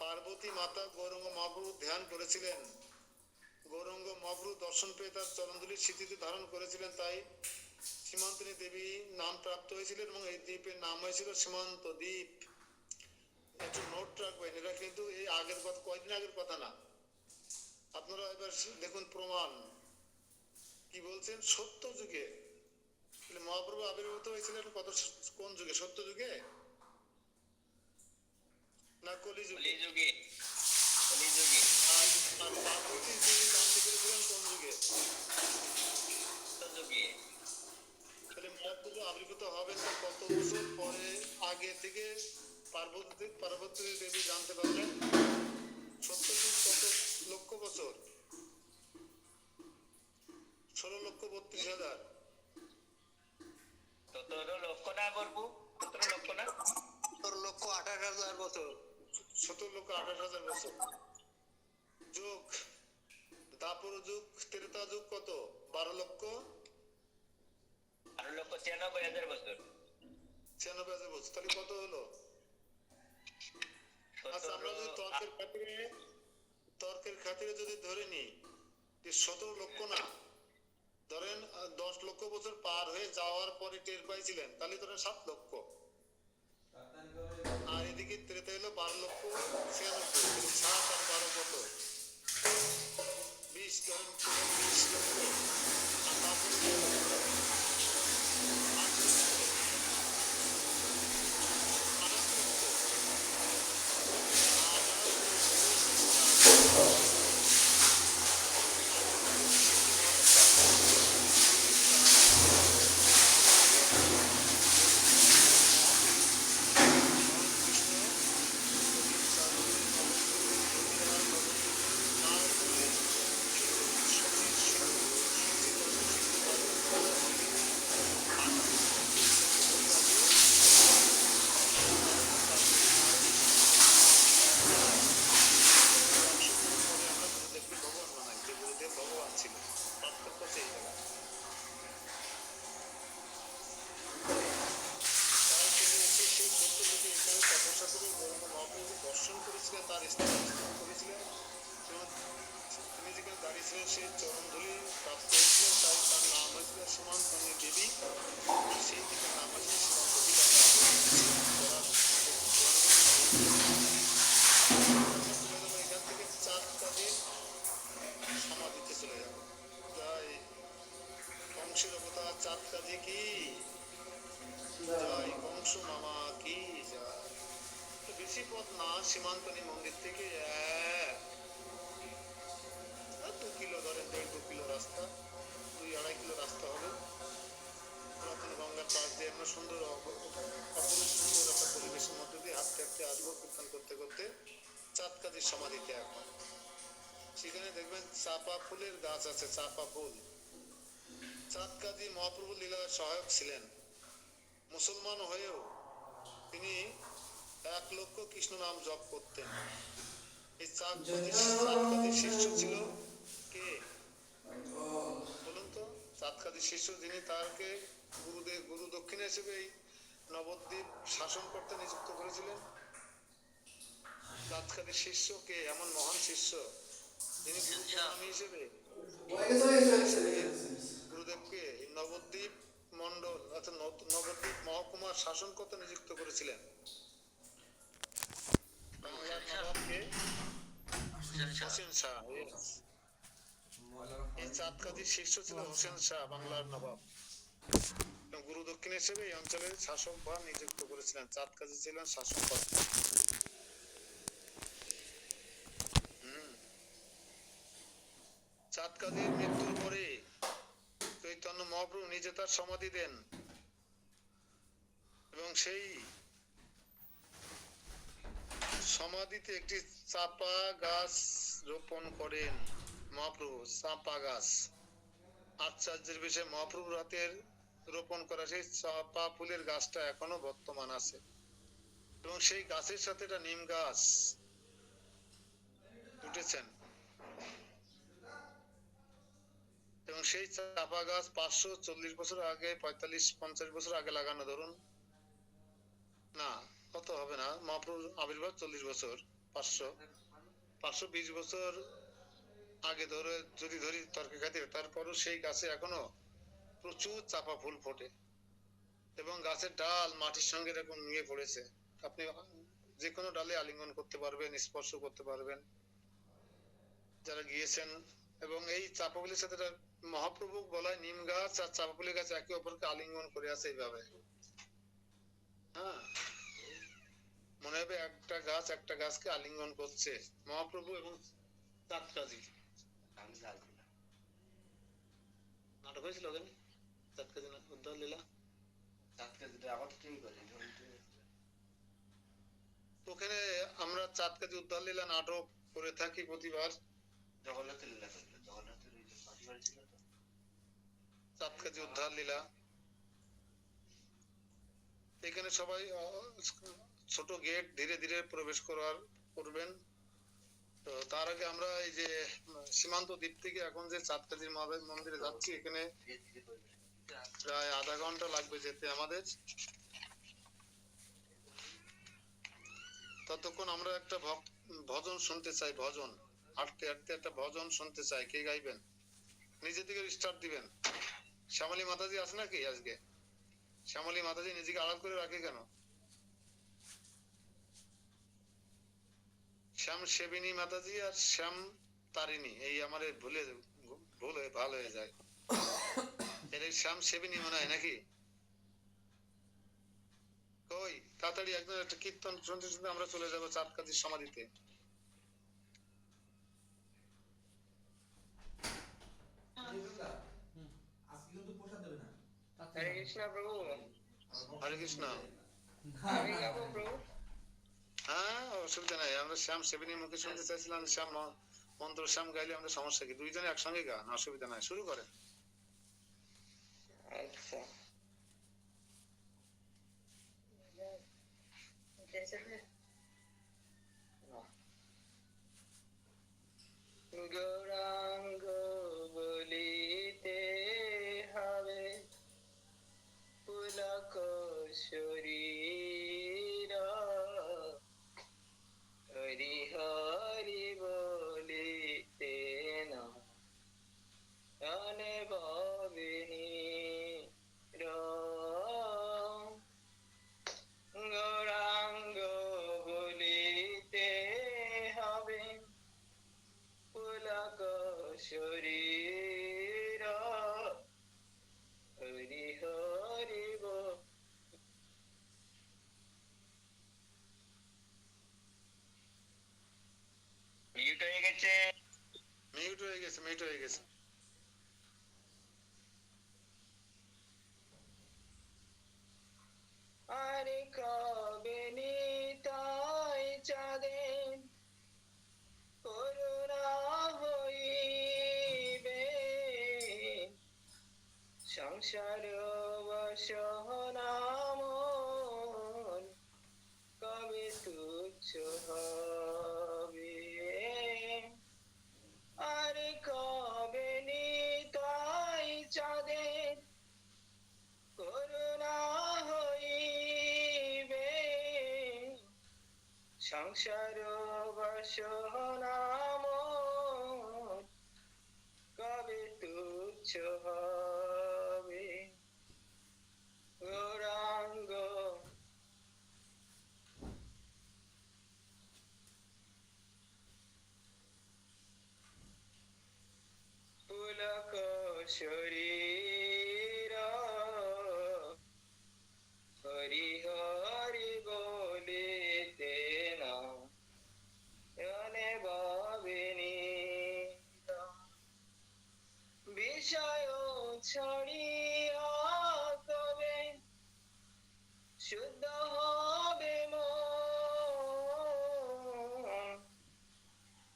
পার্বতী মাতা গৌরাঙ্গ মহাপ্রভু ধ্যান করেছিলেন। গৌরাঙ্গ মহাপ্রভু দর্শন পেয়ে তার চরণধুলি স্মৃতিতে ধারণ করেছিলেন, তাই সীমান্তনী দেবী নাম প্রাপ্ত হয়েছিলেন এবং এই দ্বীপের নাম হয়েছিল সীমান্ত দ্বীপ। একটু নোট রাখবেন, এরা কিন্তু এই আগের কথা, কয়েকদিন আগের কথা না। আপনারা এবার দেখুন প্রমাণ কি বলছেন। সত্য যুগে মহাপ্রভু আবির্ভূত হয়েছিলেন কোন যুগে? সত্য যুগে না কলি যুগে? আর পার্বতী দেবী জানতে পেরেছিলেন কোন যুগে? তাহলে মহাপ্রভু আবির্ভূত হবেন না কত বছর পরে আগে থেকে পার্বতী দেবী জানতে পারলেন? সত্য যুগ কত লক্ষ বছর? 16,32,000। 17,28,000 বছর। 17,28,000 বছর। যুগ দাপর যুগ, ত্রেতা যুগ কত? 12,96,000 বছর। 96,000 বছর। তাহলে কত হলো? আচ্ছা, আমরা যদি তর্কের খাতিরে যদি ধরে নিই যে 17 লক্ষ না, ধরেন 10 লক্ষ বছর পার হয়ে যাওয়ার পরে টের পাইছিলেন, তাহলে ধরেন 7 লক্ষ। আর এদিকে ত্রেতা হলো 12,96,000। 7 আর 12 কত? 20। ধরেন 20 লক্ষ। আর তারপরে 8 লক্ষ, 8 লক্ষ। তার স্ত্রী স্থাপন করেছিলেন এবং তিনি যেখানে দাঁড়িয়েছিলেন সেই চরণধূলি প্রাপ্ত হয়েছিল, তাই তার নাম হয়েছিল সীমান্তনী দেবী। সেই থেকে নাম হয়েছিল সীমান্ত বিলা। এখান থেকে 4 কাজের সমাধিতে চলে যাবো। জয় কংসের অবতার 4 কাজে কি জয়, কংস মামা কি জয়। তো বেশি পথ না, সীমান্তনী মন্দির থেকে 2 কিলো ধরেন, 1.5-2 কিলো রাস্তা, 2-2.5 কিলো রাস্তা হবে। পুরাতন গঙ্গার পাশ দিয়ে আমরা সুন্দর অপরূপ সুন্দর একটা পরিবেশের মধ্যে দিয়ে হাঁটতে হাঁটতে আসবো, কীর্তন করতে করতে 4 কাজের সমাধিতে। এখন সেখানে দেখবেন চাপা ফুলের গাছ আছে, চাপা ফুল। 4 কাজী মহাপ্রভু লীলার সহায়ক ছিলেন। মুসলমান হয়েও তিনি 1 লক্ষ কৃষ্ণ নাম জপ করতেন। এই 4 কাজীর শিষ্য ছিল কে বলুন তো? 4 কাজীর শিষ্য যিনি তাকে গুরু দক্ষিণা হিসেবে এই নবদ্বীপ শাসন করতে নিযুক্ত করেছিলেন। 4 কাজীর শিষ্য কে? এমন মহান শিষ্য যিনি গুরু প্রণামী হিসেবে গুরুদেবকে এই নবদ্বীপ মন্ডল অর্থাৎ নবদ্বীপ মহকুমার শাসন করতে নিযুক্ত করেছিলেন। বাংলার নবাবকে হোসেন শাহ। এই 4 কাজীর শিষ্য ছিল হোসেন শাহ, বাংলার নবাব। গুরু দক্ষিণ হিসেবে এই অঞ্চলের শাসক বা নিযুক্ত করেছিলেন। 4 কাজী ছিলেন শাসক। 4 কাজীর মৃত্যুর পরে চৈতন্য মহাপ্রভু নিজে তার সমাধি দেন এবং সেই সমাধিতে একটি চাপা গাছ রোপণ করেন মহাপ্রভু। চাপা গাছ আচার্যের বিষয়ে মহাপ্রভুর হাতের রোপণ করা সেই চাপা ফুলের গাছটা এখনো বর্তমান আছে এবং সেই গাছের সাথে একটা নিম গাছ উঠেছেন এবং সেই চাপা গাছ 540 বছর আগে, 45-50 বছর আগে লাগানো। ধরুন না, কত হবে না, মহাপ্রভুর আবির্ভাব 40 বছর, 520 বছর আগে ধরে যদি ধরি তর্কের খাতিরে, তারপরও সেই গাছে এখনো প্রচুর চাপা ফুল ফোটে এবং গাছের ডাল মাটির সঙ্গে এরকম নিয়ে পড়েছে। আপনি যে কোনো ডালে আলিঙ্গন করতে পারবেন, স্পর্শ করতে পারবেন যারা গিয়েছেন। এবং এই চাপাগুলির সাথে মহাপ্রভু বলায় নিম গাছ আর চাপা ফুলের গাছ একে অপরকে আলিঙ্গন করে আছে এইভাবে। হ্যাঁ, মনে হবে একটা গাছ একটা গাছকে আলিঙ্গন করছে মহাপ্রভু এবং 4 কাজী। নাটক হয়েছিল ওখানে 4 কাজী উদ্ধার লীলা। ওখানে আমরা 4 কাজী উদ্ধার লীলা নাটক করে থাকি প্রতিবার। জগন্নাথের লীলা করলো, জগন্নাথের ওই যে পাটি বাড়ি ছিল তো, 4 কাজী উদ্ধার লীলা। এখানে সবাই ছোট গেট, ধীরে ধীরে প্রবেশ করবেন। তো তার আগে আমরা এই যে সীমান্ত দ্বীপ থেকে এখন যে 4 কাজীর মন্দিরে যাচ্ছি, এখানে প্রায় আধা ঘন্টা লাগবে যেতে আমাদের। ততক্ষণ আমরা একটা ভজন শুনতে চাই। ভজন হাঁটতে হাঁটতে একটা ভজন শুনতে চাই। কে গাইবেন? নিজে থেকে স্টার্ট দিবেন। শ্যামলী মাতাজি আছে নাকি আজকে? শ্যামলী মাতাজি নিজেকে আড়াল করে রাখে কেন? শ্যাম সেবিনী মাতাজি আর শ্যাম তারিণী, এই আমার ভুল হয়ে ভালো হয়ে যায়। এর শ্যাম সেবিনী মনে হয় নাকি? কই তাড়াতাড়ি একদম একটা কীর্তন শুনতে শুনতে আমরা চলে যাবো 4 কাজীর সমাধিতে। হরে কৃষ্ণ প্রভু। হরে কৃষ্ণ। আমি গাবো প্রভু। হ্যাঁ, অসুবিধা নাই। আমরা শ্যাম সেবিনীর মুখে শুনতে চাইছিলাম। শ্যাম মন্ত্র শ্যাম গাইলে আমাদের সমস্যা কি? দুইজনে একসঙ্গে গান, অসুবিধা নাই। শুরু করেন। আচ্ছা, গৌরাঙ্গ বলিতে হবে পুলক শরীর হরিহ হয়েছে? মিউট হয়ে গেছে, মিউট হয়ে গেছে। আরে কবে নিতাই চাঁদের করুণা হইবে, সংসার বসনা মন কবে তুচ্ছ হবে। আরে কবে নিতাই চাঁদের করুণা হইবে, সংসার বসনা মন কবে তুচ্ছ হবে। গৌরাঙ্গ পুলক শরীর হরি হরি বলিতে না এনে ভাবিনি, বিষয় ছড়িয়া কবে শুদ্ধ হবে মন,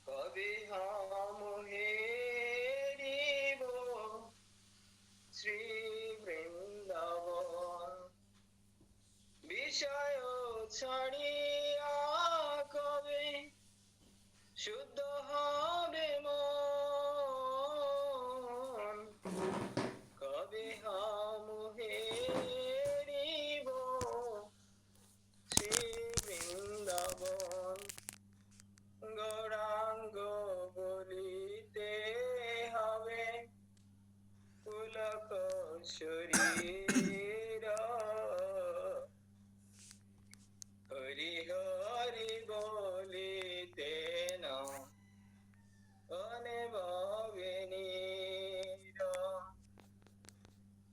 কবে হাম হেরিব শ্রী বৃন্দাবন। বিষয় ছাড়িয়া কবে শুদ্ধ হবে মন, কবে হাম হেরিব শ্রী বৃন্দাবন। গৌরাঙ্গ বলিতে হবে পুলক শরীর হরি হরি বলিতে না অনেভাবিনী,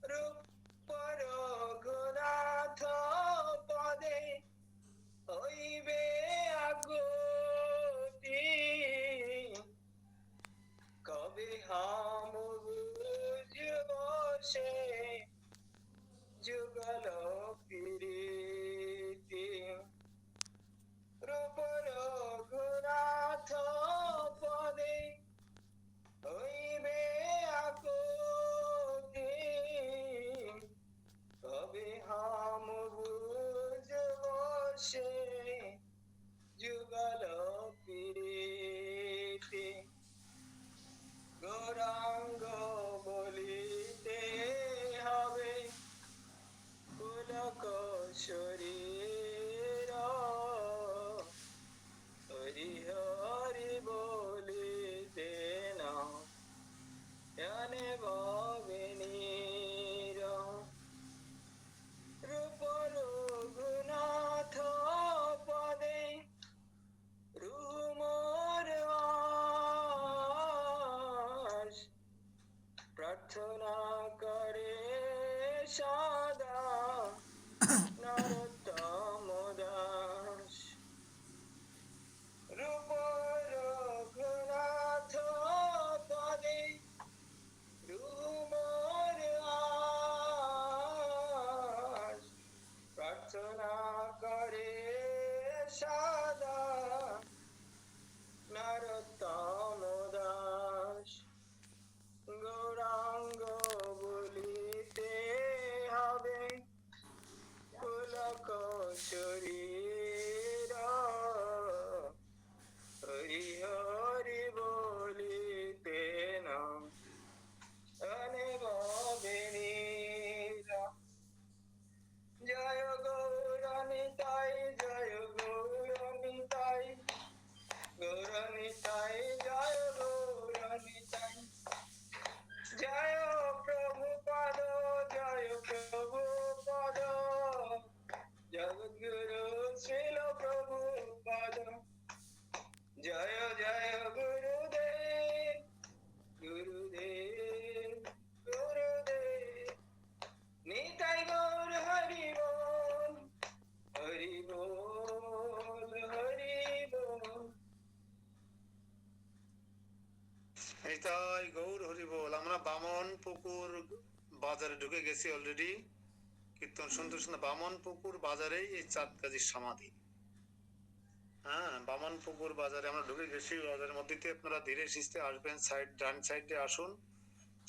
রূপ রঘুনাথ পদে হইবে আগতি, কবে হাম বুঝব সে যুগল প্রীতি। রূপ রঘুনাথ পদে হইবে আকতি, কবে হাম বুঝব সে যুগল প্রীতি। গৌরাঙ্গ বলিতে হবে পুলক শরীর হরি হরি বলিতে না জানে ভাবিনী। রূপ রঘুনাথ পদে রুমর আশ, প্রার্থনা করে সদা নরোত্তম দাস। রূপ রঘুনাথ পদে রুমর আশ, প্রার্থনা করে সদা নরোত্তম দাস। গৌরাঙ্গ বলিতে হবে পুলক শরীর হরি হরি বলিতে না অনেভাবিনী। জয় গৌরনিতাই জয় গৌরনিতাই, গৌরনিতাই জয় গৌরনিতাই। জয় প্রভুপাদ জয় প্রভুপাদ, জগদ্গুরু শ্রীল প্রভুপাদ। জয় জয় গুরুদেব গুরুদেব গুরুদেব। নিতাই গৌর হরি বল হরি বল হরি বল। এইটাই গৌর হরি বল। আমরা বামন পুকুর বাজারে ঢুকে গেছি অলরেডি। কীর্তন শুনতে শুনতে বামন পুকুর বাজারেই এই চাঁদ কাজীর সমাধি। হ্যাঁ, বামন পুকুর বাজারে আমরা ঢুকে গেছি। বাজারের মধ্যে দিয়ে আপনারা ধীরে সুস্থে আসবেন, ডান সাইডে আসুন।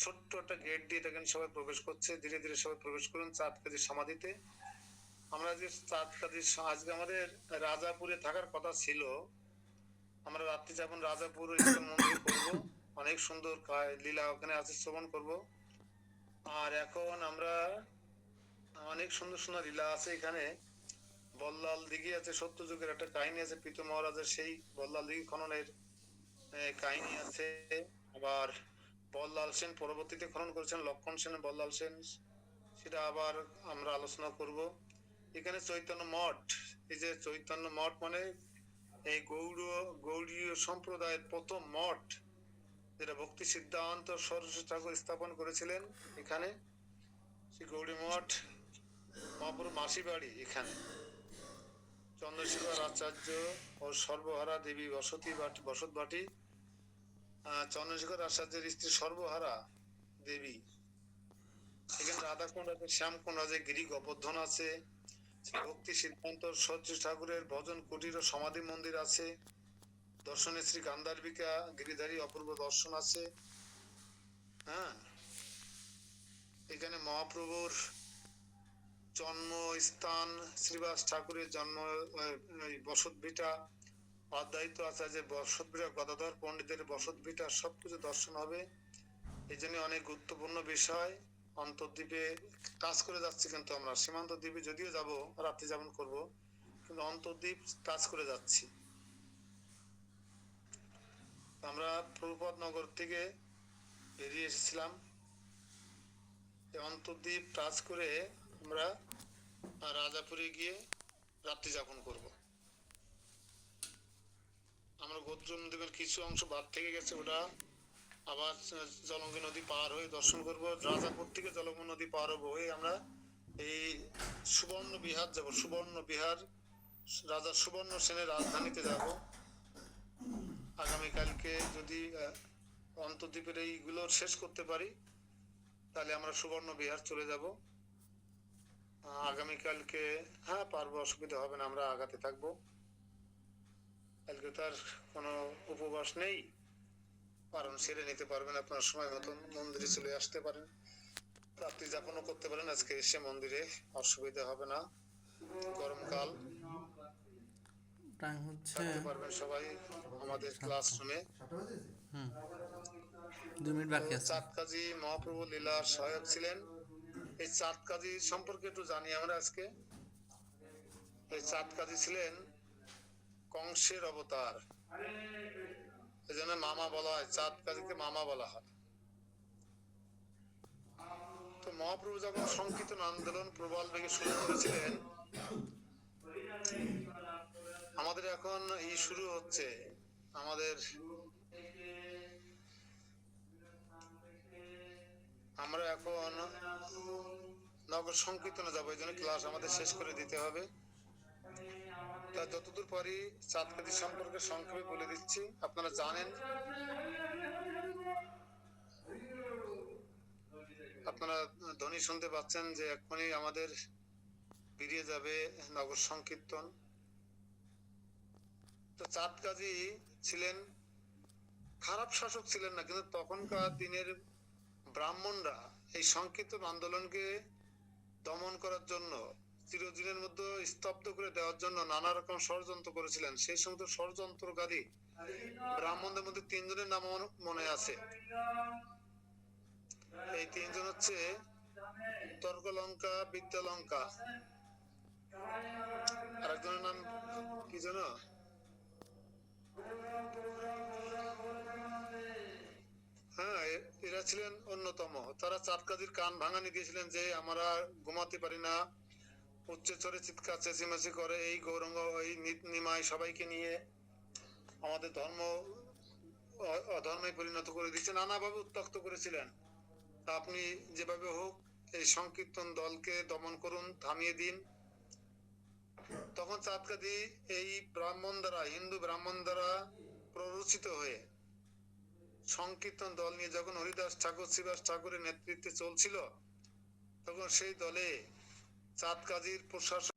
ছোট্ট একটা গেট দিয়ে দেখেন সবাই প্রবেশ করছে, ধীরে ধীরে সবাই প্রবেশ করুন চাঁদ কাজীর সমাধিতে। আমরা যে চাঁদ কাজীর আজকে আমাদের রাজাপুরে থাকার কথা ছিল, আমরা রাত্রি যাপন রাজাপুর ইস্কন মন্দিরে করবো। অনেক সুন্দর লীলা ওখানে আছে, শ্রবণ করব। আর এখন আমরা অনেক সুন্দর সুন্দর লীলা আছে এখানে। বল্লাল দিঘি আছে, সত্যযুগের একটা কাহিনী আছে, পিতু মহারাজের সেই বল্লাল দিঘি খননের কাহিনী আছে। আবার বল্লাল সেন পরবর্তীতে খনন করেছেন, লক্ষণ সেন বল্লাল সেন, সেটা আবার আমরা আলোচনা করব। এখানে চৈতন্য মঠ, এই যে চৈতন্য মঠ মানে এই গৌড়ীয় সম্প্রদায়ের প্রথম মঠ, যেটা ভক্তি সিদ্ধান্ত সরস্বতী ঠাকুর স্থাপন করেছিলেন এখানে। সেই গৌড়ী মঠ মহাপুর মাসি বাড়ি এখানে। চন্দ্রশেখর আচার্য ও সর্বহারা দেবী বসত বাটি। চন্দ্রশেখর আচার্যের স্ত্রী সর্বহারা দেবী। এখানে রাধাকুণ্ড আছে, শ্যামকুণ্ড আছে, গিরি গোবর্ধন আছে, ভক্তি সিদ্ধান্ত সরস্বতী ঠাকুরের ভজন কুটির ও সমাধি মন্দির আছে। দর্শনে শ্রী গান্ধার্বিকা গিরিধারী অপূর্ব দর্শন আছে। হ্যাঁ, এখানে মহাপ্রভুর জন্মস্থান, শ্রীবাস ঠাকুরের জন্ম বসত ভিটা, অদ্বৈত আচার্যের বসত ভিটা, গদাধর পণ্ডিতের বসত ভিটা, সবকিছু দর্শন হবে। এই জন্য অনেক গুরুত্বপূর্ণ বিষয়। অন্তর্দ্বীপে কাজ করে যাচ্ছি, কিন্তু আমরা সীমান্ত দ্বীপে যদিও যাব, রাত্রি যাপন করব, কিন্তু অন্তর্দ্বীপ কাজ করে যাচ্ছি। আমরা প্রভুপদ নগর থেকে বেরিয়ে এসেছিলাম, অন্তর্দ্বীপ কাজ করে আমরা রাজাপুরে গিয়ে রাত্রি যাপন করব। আমরা গোত্রম দ্বীপের কিছু অংশ বাদ থেকে গেছে, ওটা আবার জলঙ্গি নদী পার হয়ে দর্শন করব। রাজাপুর থেকে জলঙ্গি নদী পার হবো হয়ে আমরা এই সুবর্ণ বিহার যাব। সুবর্ণ বিহার রাজা সুবর্ণ সেনের রাজধানীতে যাব। আগামীকালকে যদি অন্তর্দ্বীপের এইগুলো শেষ করতে পারি, তাহলে আমরা সুবর্ণ বিহার চলে যাব আগামীকালকে। হ্যাঁ, পারবো, অসুবিধা হবে না, আমরা আগাতে থাকবো। কালকে তার কোনো উপবাস নেই, কারণ সেরে নিতে পারবেন আপনার সময় মতন, মন্দিরে চলে আসতে পারেন, রাত্রি যাপনও করতে পারেন আজকে এসে মন্দিরে, অসুবিধা হবে না। গরমকাল, টাইম হচ্ছে থাকতে পারবেন সবাই আমাদের ক্লাস রুমে। 2 মিনিট বাকি আছে। চাঁদ কাজী মহাপ্রভু লীলার সহায়ক ছিলেন। এই চাঁদ কাজী সম্পর্কে একটু জানি আমরা আজকে। এই চাঁদ কাজী ছিলেন কংসের অবতার, এই জন্য মামা বলা হয়, চাঁদ কাজীকে মামা বলা হয়। তো মহাপ্রভু যখন সংকীর্তন আন্দোলন প্রবল বেগে শুরু করেছিলেন, আমাদের এখন শুরু হচ্ছে, আমরা এখন নগর সংকীর্তনে যাবো, এই জন্য ক্লাস আমাদের শেষ করে দিতে হবে। তা যতদূর পারি চাঁদ কাজী সম্পর্কে সংক্ষেপে বলে দিচ্ছি, আপনারা জানেন। আপনারা ধ্বনি শুনতে পাচ্ছেন যে এখনই আমাদের বেরিয়ে যাবে নগর সংকীর্তন। তো চাঁদ কাজী ছিলেন, খারাপ শাসক ছিলেন না, কিন্তু তখনকার দিনের ব্রাহ্মণরা এই সংকীর্তন আন্দোলনকে দমন করার জন্য, চিরদিনের মধ্যে স্তব্ধ করে দেওয়ার জন্য নানা রকম ষড়যন্ত্র করেছিলেন। সেই সমস্ত ষড়যন্ত্রকারী ব্রাহ্মণদের মধ্যে 3 জনের নাম মনে আছে। এই 3 জন হচ্ছে তর্কলঙ্কা, বিদ্যালঙ্কা, আরেকজনের নাম কি জানো? হ্যাঁ, এরা ছিলেন অন্যতম। তারা চাঁদ কাজীর কান ভাঙানি দিয়েছিলেন যে আমরা ঘুমাতে পারি না, উচ্চ স্বরে চিৎকার চেঁচিমেচি করে, এই গৌরঙ্গ এই নিমাই সবাইকে নিয়ে আমাদের ধর্ম অধর্মে পরিণত করে দিচ্ছে, নানাভাবে উত্ত্যক্ত করেছিলেন। আপনি যেভাবে হোক এই সংকীর্তন দলকে দমন করুন, থামিয়ে দিন। তখন চাঁদ কাজী এই ব্রাহ্মণ দ্বারা, হিন্দু ব্রাহ্মণ দ্বারা প্ররোচিত হয়ে সংকীর্তন দল নিয়ে যখন হরিদাস ঠাকুর শ্রীবাস ঠাকুরের নেতৃত্বে চলছিল, তখন সেই দলে চাঁদ কাজীর প্রশাসন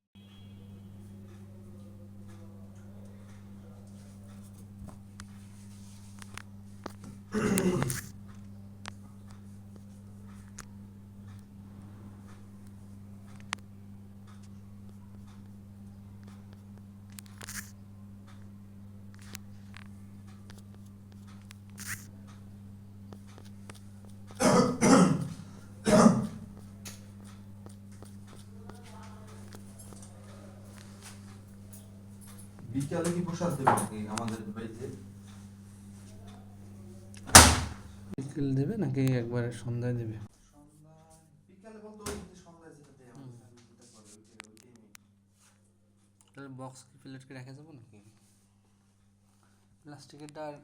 বিকালে কি প্রসাদ দেবে নাকি আমাদের বাড়িতে? বিকেল দেবে নাকি একবারে সন্ধ্যায় দেবে? বিকালে বলতে ওই যে সন্ধ্যায় যেটা দেয় আমাদের যেটা করে ওইটাই তাহলে বক্স কি প্লেট কি রেখে যাবো নাকি? প্লাস্টিকেরটা আর